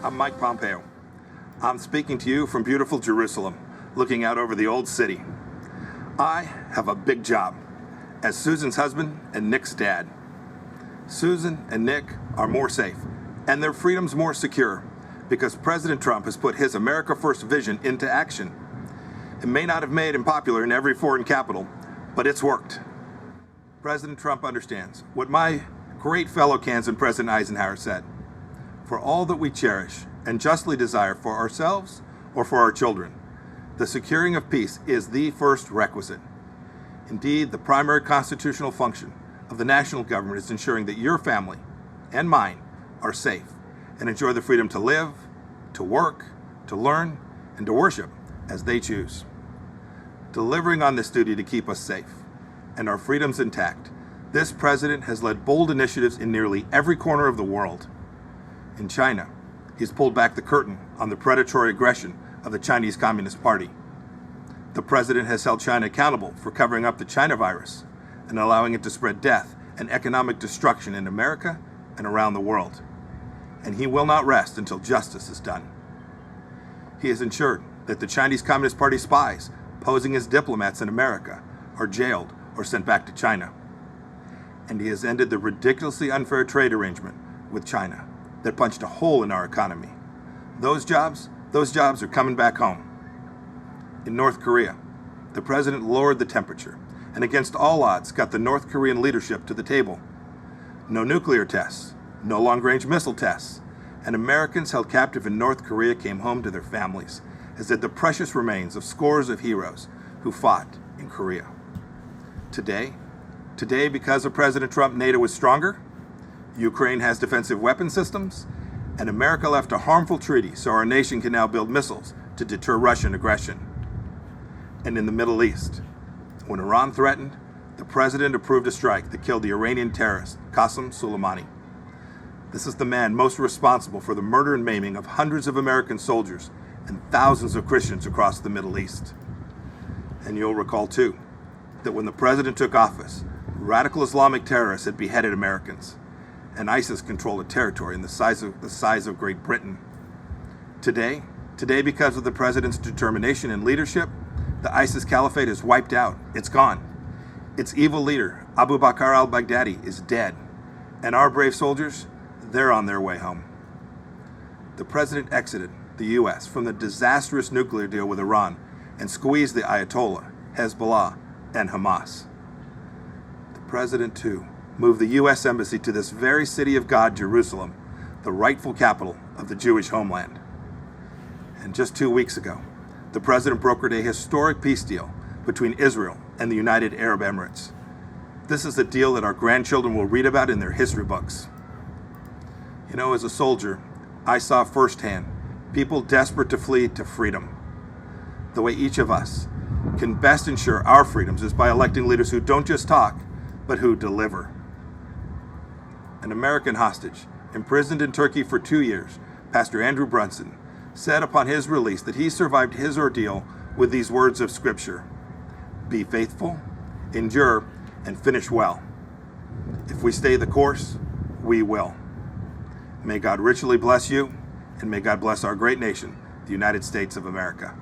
I'm Mike Pompeo. I'm speaking to you from beautiful Jerusalem, looking out over the old city. I have a big job as Susan's husband and Nick's dad. Susan and Nick are more safe, and their freedom's more secure because President Trump has put his America First vision into action. It may not have made him popular in every foreign capital, but it's worked. President Trump understands what my great fellow Kansan President Eisenhower said: for all that we cherish and justly desire for ourselves or for our children, the securing of peace is the first requisite. Indeed, the primary constitutional function of the national government is ensuring that your family and mine are safe and enjoy the freedom to live, to work, to learn, and to worship as they choose. Delivering on this duty to keep us safe and our freedoms intact, this president has led bold initiatives in nearly every corner of the world. In China, he's pulled back the curtain on the predatory aggression of the Chinese Communist Party. The president has held China accountable for covering up the China virus and allowing it to spread death and economic destruction in America and around the world. And he will not rest until justice is done. He has ensured that the Chinese Communist Party spies posing as diplomats in America are jailed or sent back to China. And he has ended the ridiculously unfair trade arrangement with China that punched a hole in our economy. Those jobs are coming back home. In North Korea, the president lowered the temperature and against all odds got the North Korean leadership to the table. No nuclear tests, no long-range missile tests, and Americans held captive in North Korea came home to their families, as did the precious remains of scores of heroes who fought in Korea. Today, because of President Trump, NATO is stronger, Ukraine has defensive weapon systems, and America left a harmful treaty so our nation can now build missiles to deter Russian aggression. And in the Middle East, when Iran threatened, the president approved a strike that killed the Iranian terrorist Qasem Soleimani. This is the man most responsible for the murder and maiming of hundreds of American soldiers and thousands of Christians across the Middle East. And you'll recall, too, that when the president took office, radical Islamic terrorists had beheaded Americans, and ISIS controlled a territory in the size of Great Britain. Today, because of the president's determination and leadership, the ISIS caliphate is wiped out. It's gone. Its evil leader, Abu Bakr al-Baghdadi, is dead, and our brave soldiers, they're on their way home. The president exited the U.S. from the disastrous nuclear deal with Iran and squeezed the Ayatollah, Hezbollah, and Hamas. The president, too, moved the U.S. Embassy to this very city of God, Jerusalem, the rightful capital of the Jewish homeland. And just 2 weeks ago, the president brokered a historic peace deal between Israel and the United Arab Emirates. This is a deal that our grandchildren will read about in their history books. You know, as a soldier, I saw firsthand people desperate to flee to freedom. The way each of us can best ensure our freedoms is by electing leaders who don't just talk, but who deliver. An American hostage, imprisoned in Turkey for 2 years, Pastor Andrew Brunson, said upon his release that he survived his ordeal with these words of Scripture: be faithful, endure, and finish well. If we stay the course, we will. May God richly bless you, and may God bless our great nation, the United States of America.